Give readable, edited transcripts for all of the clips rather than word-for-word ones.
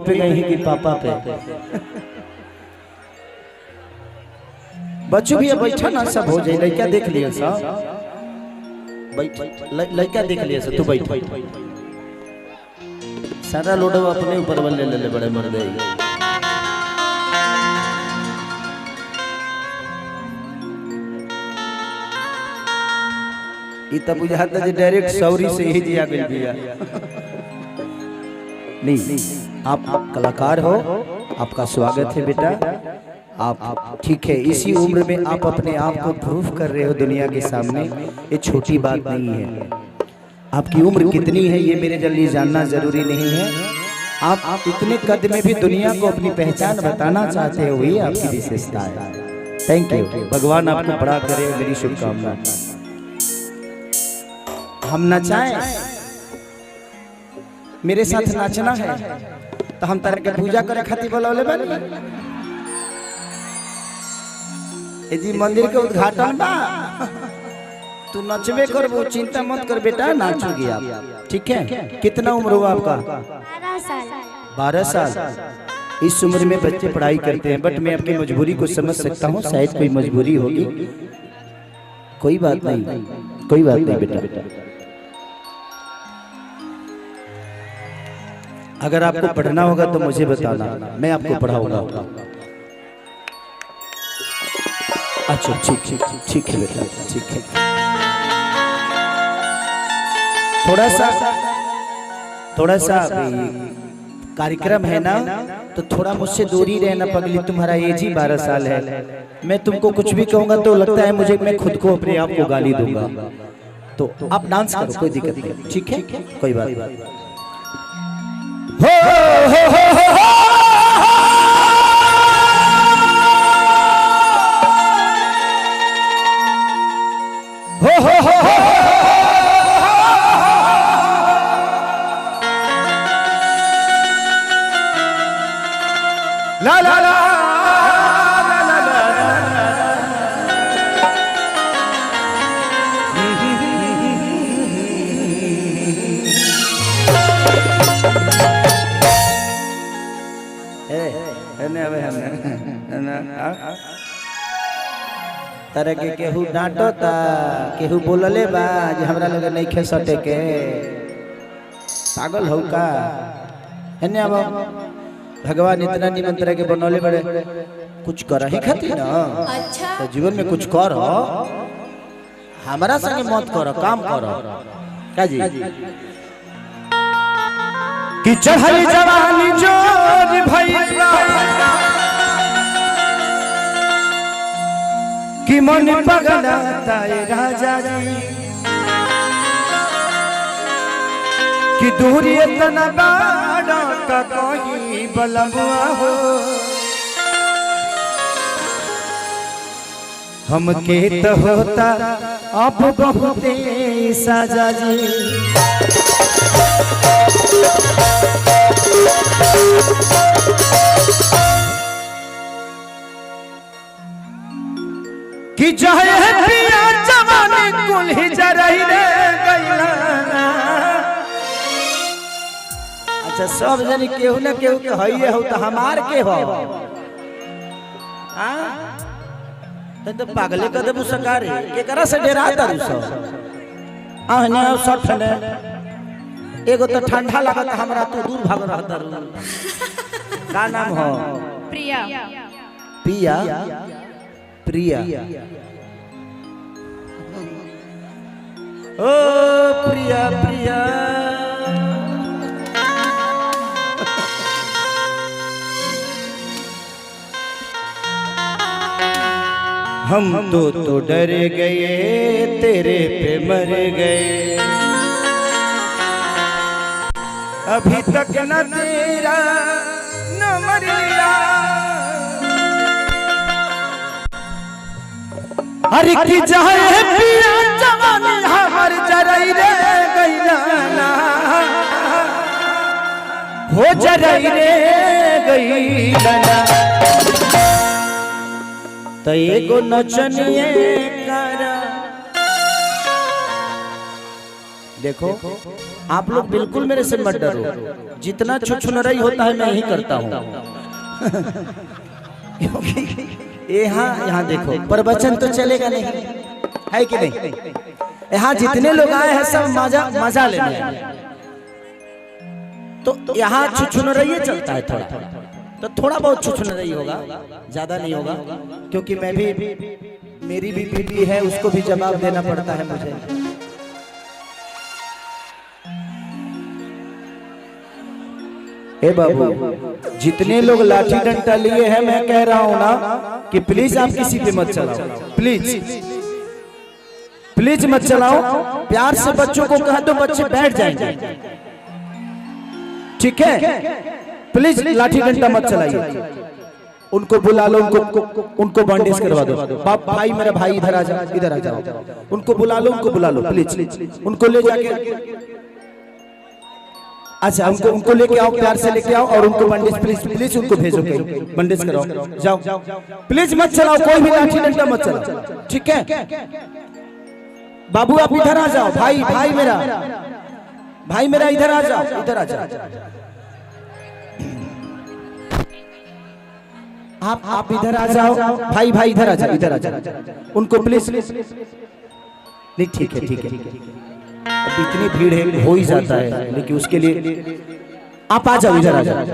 पे गए हैं कि पापा पे। बच्चों भी बैठा ना सब हो जाए। लड़का देख लिया सब, लड़का देख लिया सब, तू बैठ। सारा लोड अपने ऊपर ले ले बड़े मर गए। इतना बुझाता है डायरेक्ट सौरी से ही जिया गई बिया। नहीं, आप कलाकार हो, आपका स्वागत है बेटा। आप ठीक है, इसी उम्र में आप अपने आप को प्रूफ कर रहे हो दुनिया के सामने। ये छोटी बात नहीं है। आपकी उम्र कितनी है ये मेरे लिए जानना जरूरी नहीं है। आप इतने कद में भी दुनिया को अपनी पहचान बताना चाहते हो, वही आपकी विशेषता है। थैंक यू, भगवान आपको बड़ा करे, मेरी शुभकामना। हम नचाएं, मेरे साथ नाचना है तो हम तरह के पूजा करे खातिर बोलौले बानी। ए जी मंदिर के उद्घाटन बा, तू नचबे करबो, चिंता मत कर बेटा, नाचोगी आप। ठीक है, कितना उम्र हुआ आपका? 12 साल। 12 साल। इस उम्र में बच्चे पढ़ाई करते हैं, बट मैं अपनी मजबूरी को समझ सकता हूँ, शायद कोई मजबूरी होगी। कोई बात नहीं, कोई बात नहीं बेटा। अगर आपको पढ़ना होगा तो मुझे बताना, मैं आपको पढ़ाऊंगा। अच्छा ठीक है बेटा, ठीक है। थोड़ा सा कार्यक्रम है ना, तो थोड़ा मुझसे दूरी रहना पगली। तुम्हारा एज ही 12 साल है। मैं तुमको कुछ भी कहूंगा तो लगता है मुझे, मैं खुद को अपने आप को गाली दूंगा। तो आप डांस करो, कोई दिक्कत नहीं, ठीक है, कोई बात नहीं। हो हो हो हो हो हो हो ला ला ला तरह के केहू डांटता, केहू बोलले बा जे हमरा लगे नहीं खे सटे के। पागल हो का? हेने अब भगवान इतना निमन तरह के बनौले बड़े, कुछ कर ही खातिर ना। अच्छा, तो जीवन में कुछ कर, हमारा संगे मत करो, काम करो। का जी कि चढ़ल जवानी जोर भइला कि मन पगलाता है राजा जी, कि दूरी इतना बाड़ा का कोई बलमुआ हो। हमके तो होता अब बहुते साजा जी। कि चाहे पिया जवानी कुल ही जरही रे गइला। अच्छा, सब जनी केहू ना केहू के हइए हो, तो हमार के हो? हां, तो पागले कर देबू सरकार के करा से डेरा तारू सब। आ ने सब ठंडे एगो तो ठंडा लागत हमरा, तो दूर भाग रहत रू। का नाम हो? प्रिया। पिया, प्रिया। ओ प्रिया प्रिया, हम तो डर गए, तेरे पे मर गए। अभी तक न तेरा न मर लिया। अरे की चाहे पिया जवानी हमर जरई रे गइला ना, हो जरई रे गइला ना। तो एगो नचनिए करा देखो आप लोग बिल्कुल मेरे से मत डरो, जितना छुछुनरई होता है मैं ही करता हूँ। यहाँ देखो प्रवचन तो चलेगा नहीं, है कि नहीं? यहाँ जितने लोग आए हैं सब मजा लेने आए, तो यहाँ छुछुनरई चलता है थोड़ा, तो थोड़ा बहुत छुछुनरई होगा, ज्यादा नहीं होगा, क्योंकि मैं भी, मेरी भी बीवी है, उसको भी जवाब देना पड़ता है मुझे। ए बाबू, जितने लोग लाठी डंडा लिए हैं, मैं कह रहा हूं ना कि प्लीज आप किसी पे मत चलाओ, प्लीज मत चलाओ। प्यार से बच्चों को कह दो, बच्चे बैठ जाएंगे, ठीक है? प्लीज लाठी डंडा मत चलाइए, उनको बुला लो, उनको बैंडेज करवा दो। भाई मेरा भाई इधर आ जाओ, इधर आ जाओ, उनको बुला लो प्लीज, उनको ले जाके, अच्छा उनको लेके आओ, प्यार से लेके आओ, और उनको बैंडेज प्लीज उनको भेजो, कहीं बैंडेज कराओ, जाओ प्लीज, मत चलाओ, कोई भी लाठी डंडा मत चलाओ, ठीक है? बाबू आप इधर आ जाओ, भाई मेरा इधर आ जाओ, इधर आ जाओ, आप इधर आ जाओ, भाई इधर आ जाओ, उनको प्लीज, नहीं ठीक है, अब इतनी भीड़ है, हो ही जाता है, लेकिन उसके लिए आप आ जाओ, इधर आ जाओ,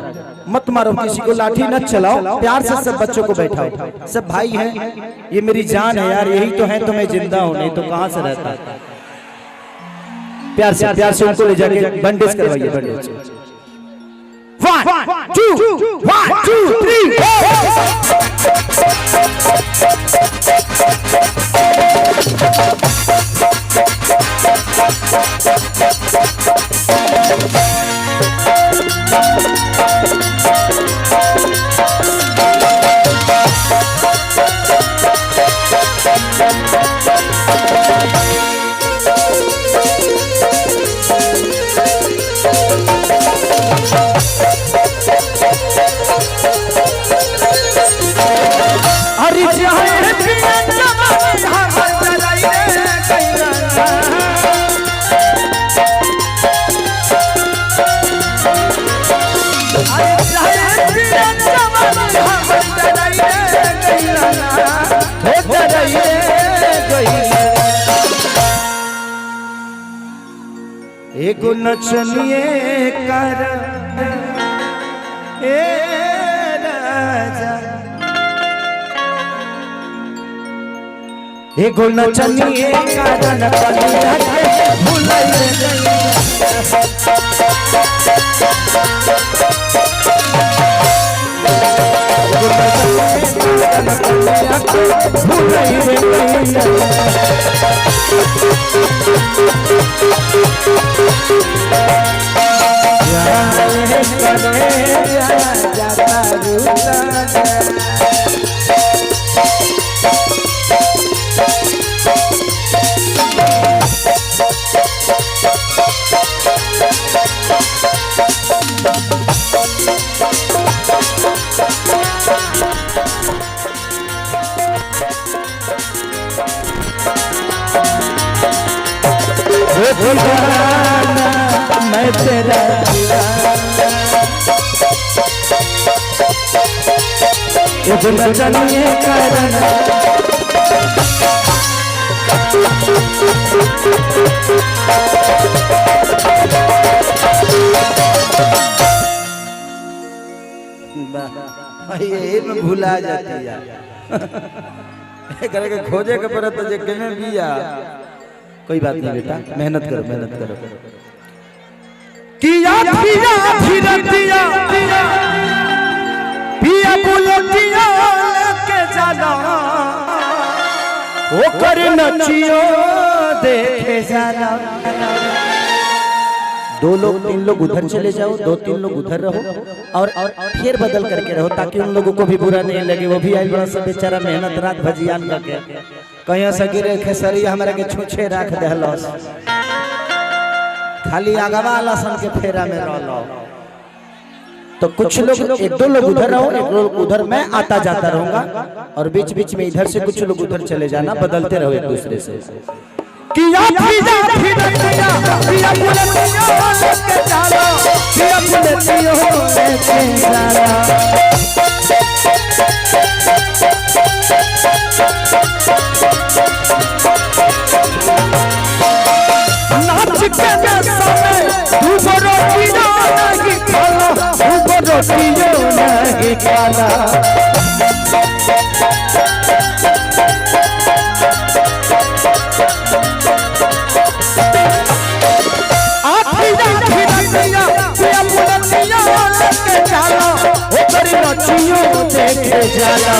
मत मारो किसी को, लाठी न चलाओ, प्यार से सब बच्चों को बैठाओ, सब भाई हैं, ये मेरी जान है यार, यही तो है तो मैं जिंदा हूं, नहीं तो कहां से रहता। प्यार से उनको ले जाके बैंडेज करवाइए, बैंडेज। 1 2 3 एगो नचनिए कर ए राजा, एगो नचनिए कर भुलाइ मैं तेरा नचनिए कारण ये में भुला जाती है, करे के खोजे के पड़त जे केने बिया। कोई बात नहीं बेटा, मेहनत करो। किया पिया बुलतिया के जाना, ओ कर नचियो देखे जाना। 2 लोग 3 लोग उधर चले जाओ, 2-3 लोग उधर रहो, और फिर बदल करके रहो, ताकि उन लोगों को भी बुरा नहीं लगे। वो भी आई बड़ा सब बेचारा मेहनत रात भजियान करके, कहीं से गिरे खेसरी हमरा के छुछे रख देहलस, खाली आगवा लसन के फेरा में रहलो। तो कुछ लोग 1-2 लोग उधर रहो, 1 लोग उधर, मैं आता जाता रहूंगा, और बीच बीच में इधर से कुछ लोग उधर चले जाना, बदलते रहो एक दूसरे से। किया फिजा फिरतिया किया बुलतिया लेके चलो किया बुलतिया लेके चलो नाच के समय ऊपर रोटियां नहीं खाला ऊपर रोटियां नहीं खाला आखिया खिड़कियां किया बुलतियां लेके चलो ऊपर नचियो देखे जाला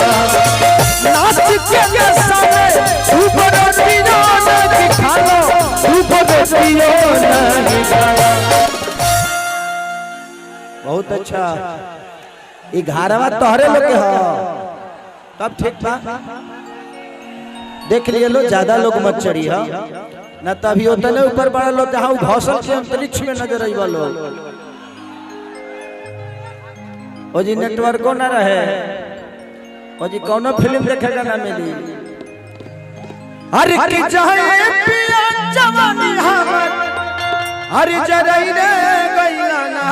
नाच के समय ऊपर रोटियां नहीं खाला बहुत अच्छा 11वां तोहरे लोग के हो तब ठीक बा देख लिए लो ज्यादा लोग मत चढ़ी हो ना तभी होता नहीं ऊपर बड़ा लोग जहाँ घोषण के अंतरिक्ष में नजर आई वालो ओ जी नेटवर्को ना रहे ओ जी कौनो फिल्म देखेगा ना मिली अरे की चाहे पिया जवानी हमर अरे जरई रे गइला ना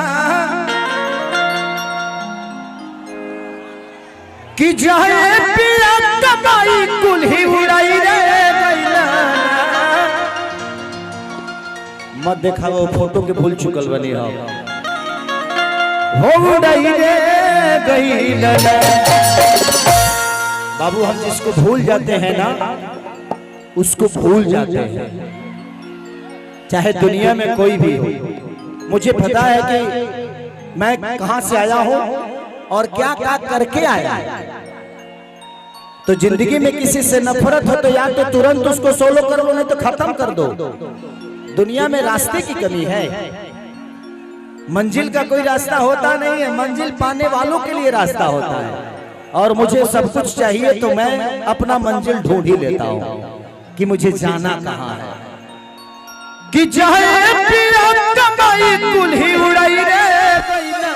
की चाहे पिया कमाई कुल्ही उड़ाई रे गइला ना मत देखाओ फोटो के भूल चुकल बनी हम हो उड़ाई रे गइला ना बाबू हम जिसको भूल जाते हैं ना उसको भूल जाते हैं चाहे दुनिया में कोई भी हो मुझे पता है कि मैं कहां से आया हूं और क्या क्या करके आया तो जिंदगी में किसी से नफरत हो तो या तो तुरंत उसको सोलो कर लो नहीं तो खत्म कर दो दुनिया में रास्ते की कमी है मंजिल का कोई रास्ता होता नहीं है मंजिल पाने वालों के लिए रास्ता होता है और मुझे सब कुछ चाहिए तो मैं अपना मंजिल ढूंढ ही लेता हूं कि मुझे जाना कहां है कि चाहे पिया कमाई कुल्ही उड़ाई रे गइला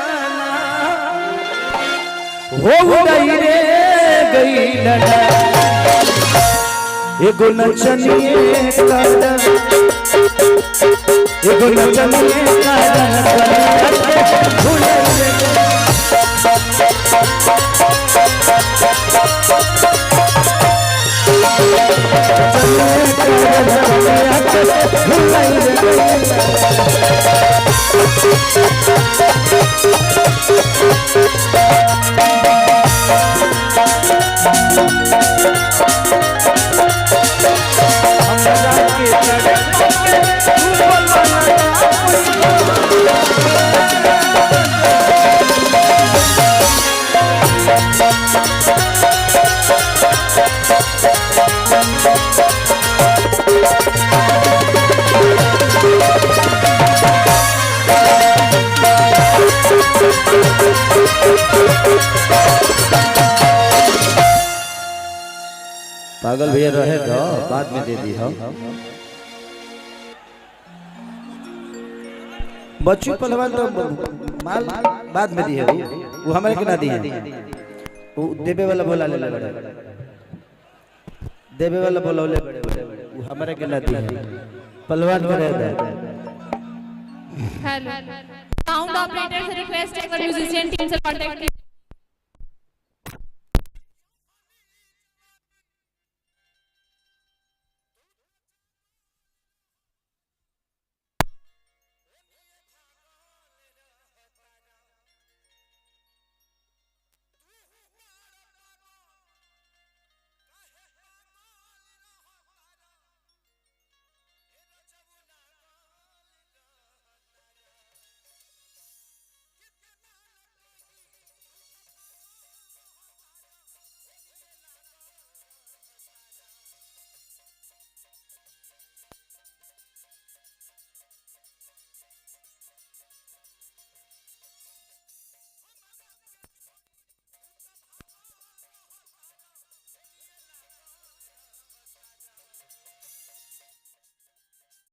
हो उड़ाई रे गइला एगो नचनिए कादन एगो नचनिए कादन भूलई रे पागल भैया रहे तो बाद में दे दी हम बच्चू पहलवान तो माल बाद में दी है वो हमारे के ना दी है वो देवे वाला बोला ले बड़े देवे वाला बोला ले बड़े वो हमारे के ना दी है पहलवान में रहता है हेलो साउंड ऑपरेटर से रिक्वेस्ट है म्यूजिशियन टीम से कांटेक्ट